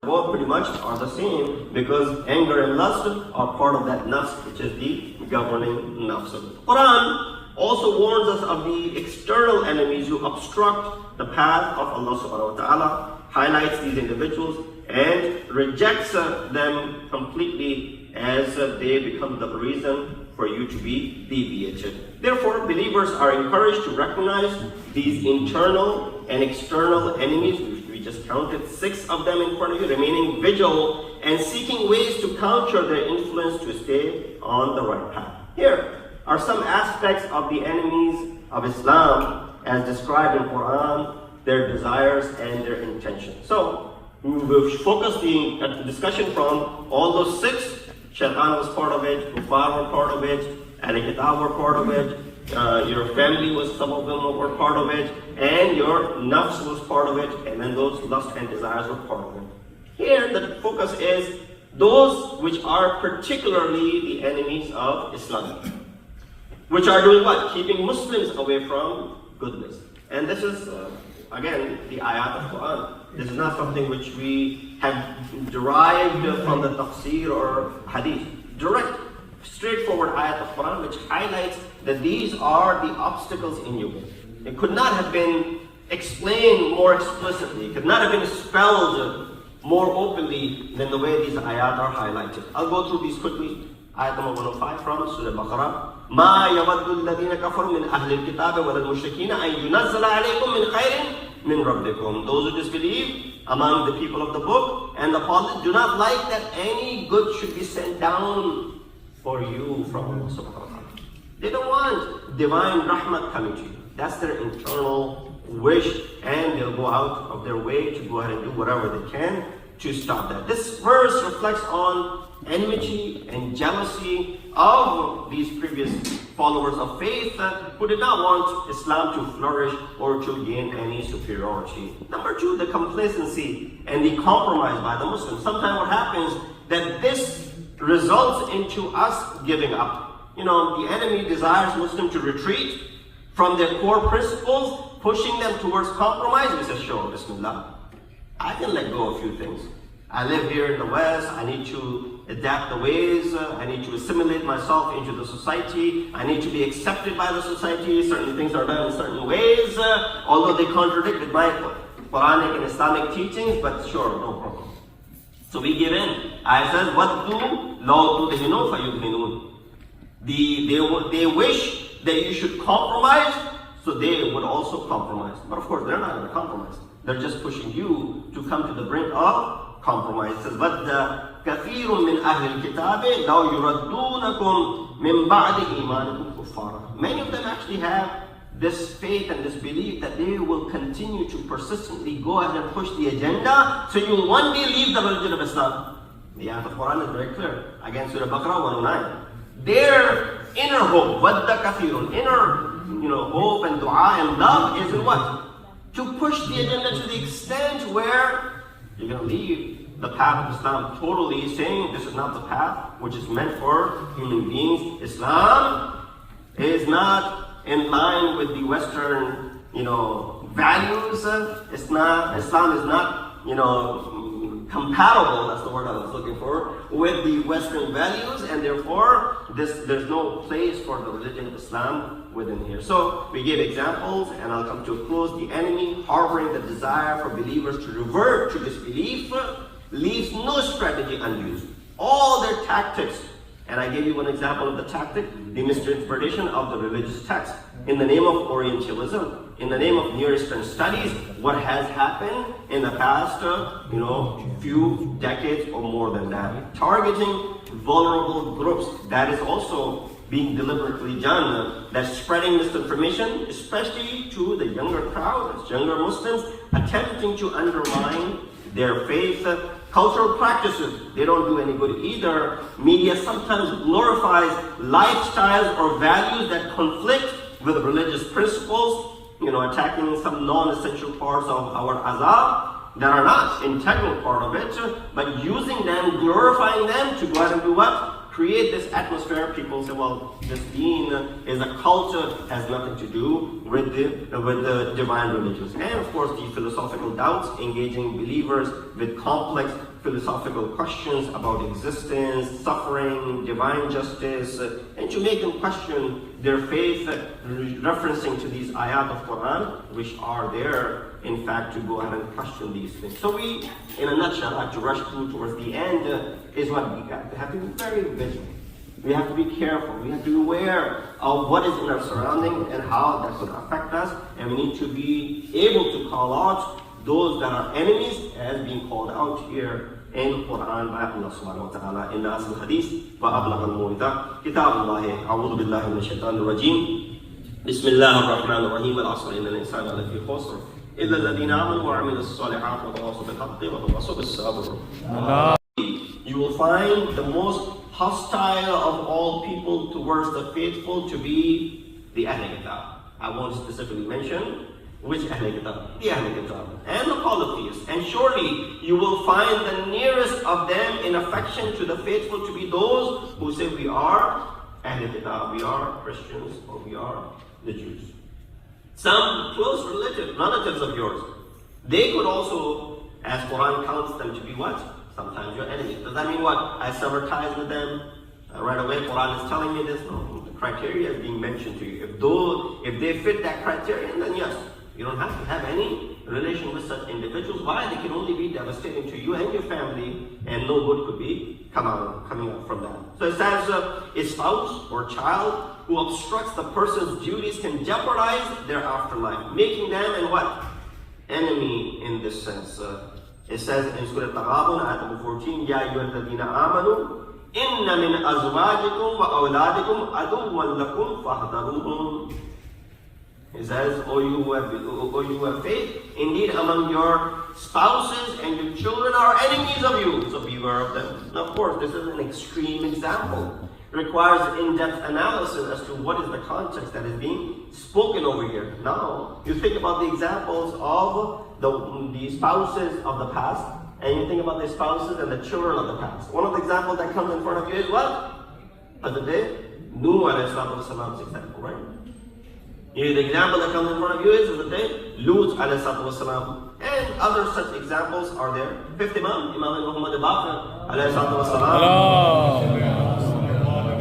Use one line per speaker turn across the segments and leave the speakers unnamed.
Both pretty much are the same because anger and lust are part of that nafs, which is the governing nafs. Quran also warns us of the external enemies who obstruct the path of Allah subhanahu wa ta'ala, highlights these individuals and rejects them completely as they become the reason for you to be deviated. Therefore, believers are encouraged to recognize these internal and external enemies. We just counted 6 of them in front of you, remaining vigilant and seeking ways to counter their influence to stay on the right path. Here are some aspects of the enemies of Islam as described in Quran, their desires and their intentions. So, we will focus the discussion from all those 6. Shaitan was part of it, Kuffar were part of it, Ahl-e-Kitab were part of it, your family was, some of them were part of it, and your nafs was part of it, and then those lust and desires were part of it. Here the focus is those which are particularly the enemies of Islam, which are doing what? Keeping Muslims away from goodness. And this is, again, the ayat of Quran. This is not something which we have derived from the tafsir or hadith. Direct, straightforward ayat of Quran which highlights that these are the obstacles in your way. It could not have been explained more explicitly. It could not have been spelled more openly than the way these ayat are highlighted. I'll go through these quickly. Ayat number 105 from Surah Baqarah. مَا يَوَدُّ الَّذِينَ كَفَرُوا مِنْ أَهْلِ الْكِتَابِ وَلَا الْمُشْرِكِينَ أَنْ يُنَزَّلَ عَلَيْكُمْ مِنْ خَيْرٍ مِنْ رَبِّكُمْ. Those who disbelieve among the people of the book and the prophets do not like that any good should be sent down for you from Allah subhanahu wa ta'ala. They don't want divine rahmat coming to you. That's their internal wish, and they'll go out of their way to go ahead and do whatever they can to stop that. This verse reflects on enmity and jealousy of these previous followers of faith who did not want Islam to flourish or to gain any superiority. Number 2, the complacency and the compromise by the Muslims. Sometimes what happens that this results into us giving up. You know, the enemy desires Muslims to retreat from their core principles, pushing them towards compromise. We say, sure, Bismillah, I can let go of a few things. I live here in the West, I need to adapt the ways, I need to assimilate myself into the society, I need to be accepted by the society, certain things are done in certain ways, although they contradict with my Quranic and Islamic teachings, but sure, no problem. So we give in. I said, وَدُّوا لَوْ تُدْهِنُوا فَيُدْهِنُونَ. They wish that you should compromise, so they would also compromise. But of course, they're not going to compromise. They're just pushing you to come to the brink of compromise. It says, but كَثِيرٌ مِّنْ أَهْلِ الْكِتَابِ لَوْ يُرَدُّونَكُمْ مِنْ بَعْدِ إِيمَانِكُمْ كُفَّارًا. Many of them actually have this faith and this belief that they will continue to persistently go ahead and push the agenda, so you will one day leave the religion of Islam. The ayat of Quran is very clear. Again, Surah Baqarah 109. Their inner hope, وَدَّ كَثِيرٌ, inner hope and dua and love is in what? To push the agenda to the extent where you're going to leave the path of Islam totally, saying this is not the path which is meant for human beings. Islam is not in line with the Western, values. Islam is not, compatible, that's the word I was looking for, with the Western values, and therefore there's no place for the religion of Islam within here. So we gave examples, and I'll come to a close. The enemy, harboring the desire for believers to revert to disbelief, leaves no strategy unused. All their tactics, and I gave you one example of the tactic, the misinterpretation of the religious text. In the name of Orientalism, in the name of Near Eastern studies, what has happened in the past, few decades or more than that, targeting vulnerable groups. That is also being deliberately done. That's spreading misinformation, especially to the younger crowd, younger Muslims, attempting to undermine their faith. Cultural practices, they don't do any good either. Media sometimes glorifies lifestyles or values that conflict with religious principles, attacking some non-essential parts of our azab that are not integral part of it, but using them, glorifying them to go ahead and do what? create this atmosphere. People say, well, this deen is a culture, has nothing to do with the divine religions. And of course, the philosophical doubts, engaging believers with complex philosophical questions about existence, suffering, divine justice, and to make them question their faith, referencing to these ayat of Quran, which are there, in fact, to go ahead and question these things. So we, in a nutshell, have to rush through towards the end, is what we have to be very vigilant. We have to be careful. We have to be aware of what is in our surrounding and how that could affect us. And we need to be able to call out those that are enemies as being called out here in Quran by Allah subhanahu wa ta'ala in the Asl Hadith وَأَبْلَغَ الْمُوِدَى كِتَابُ اللَّهِ أَعُوذُ بِاللَّهِ مِنَ الشَّيْطَانِ الرَّجِيمِ بسم الله الرحمن الرحيم العصر إن الإنسان لفي خسر إلا الذين آمنوا وعملوا الصالحات وتواصوا بالحق وتواصوا بالصبر. You will find the most hostile of all people towards the faithful to be the Ahl-e-Kitab. I won't specifically mention which Ahl-e-Kitab, the Ahl-e-Kitab, and the polytheists. And surely you will find the nearest of them in affection to the faithful to be those who say we are Ahl-e-Kitab, we are Christians, or we are the Jews. Some close relatives of yours, they could also, as Quran counts them to be what? Sometimes your enemies. Does that mean what? I sever ties with them? Right away, Quran is telling me this? No, the criteria is being mentioned to you. If they fit that criterion, then yes, you don't have to have any relation with such individuals. Why? They can only be devastating to you and your family, and no good could be coming out from that. So it says, a spouse or child who obstructs the person's duties can jeopardize their afterlife, making them and what? Enemy in this sense. It says in Surah Al-Taghabun, ayat number 14, Ya ayyuhalladhina amanu, inna min azwajikum wa awladikum aduwwan lakum fahdharuhum. It says, O you who have faith, indeed among your spouses and your children are enemies of you, so beware of them. Now, of course, this is an extreme example. It requires in-depth analysis as to what is the context that is being spoken over here. Now, you think about the examples of the spouses of the past, and you think about the spouses and the children of the past. One of the examples that comes in front of you is what? Of the day, Nuh alayhi salam's example, right? The example that comes in front of you is the day, Lut alayhi salam. And other such examples are there. Fifth Imam, Imam Muhammad al-Baqir alayhi salam,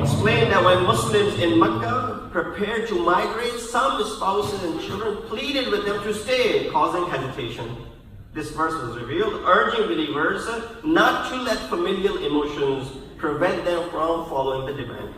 explained that when Muslims in Mecca prepared to migrate, some spouses and children pleaded with them to stay, causing hesitation. This verse was revealed, urging believers not to let familial emotions prevent them from following the divine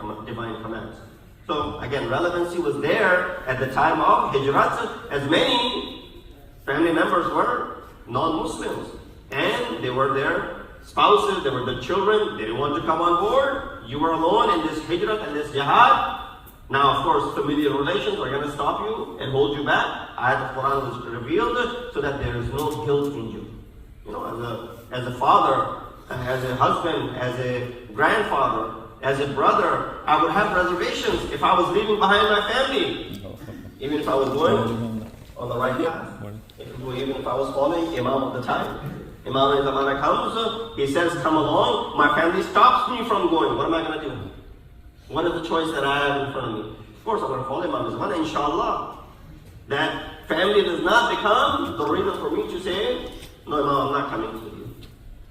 commands. So again, relevancy was there at the time of Hijrat, as many family members were non-Muslims. And they were their spouses, they were the children, they didn't want to come on board. You were alone in this Hijrat and this Jihad. Now, of course, familial relations are going to stop you and hold you back. Ayat of Quran was revealed so that there is no guilt in you. You know, as a father, as a husband, as a grandfather, as a brother, I would have reservations if I was leaving behind my family. Even if I was going on the right path. Even if I was following Imam of the time. Imam in the Zamana comes, he says, come along, my family stops me from going. What am I going to do? What is the choice that I have in front of me? Of course, I'm going to follow Imam Zamana, inshallah. That family does not become the reason for me to say, no, I'm not coming with you.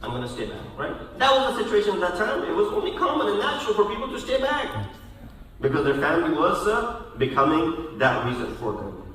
I'm going to stay back, right? That was the situation at that time. It was only common and natural for people to stay back. Because their family was becoming that reason for them.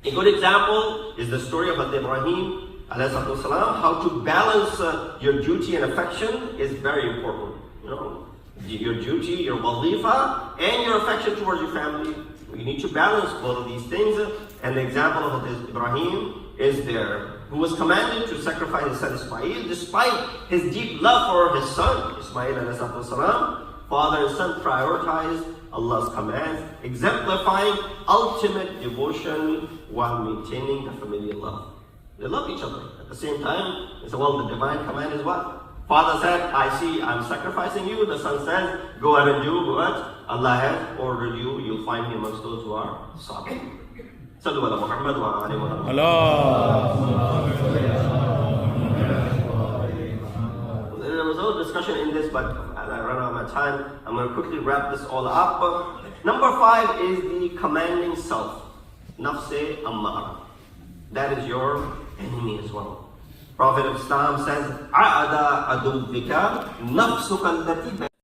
A good example is the story of Ibrahim alayhi salam. How to balance your duty and affection is very important. You know, your duty, your wazifa, and your affection towards your family. You need to balance both of these things. And the example of Ibrahim is there, who was commanded to sacrifice his son Ismail, despite his deep love for his son Ismail alayhi salam. Father and son prioritized Allah's commands, exemplifying ultimate devotion while maintaining the familial love. They love each other. At the same time, they say, well, the divine command is what? Father said, I see I'm sacrificing you. The son says, go ahead and do what Allah has ordered you. You'll find me amongst those who are sabir. Sallu ala Muhammad wa alayhi wa sallam. There was no discussion in this, but I run out of my time. I'm going to quickly wrap this all up. Number 5 is the commanding self. Nafse ammara. That is your enemy as well. Prophet of Islam says, A'ada adubika nafsuka allati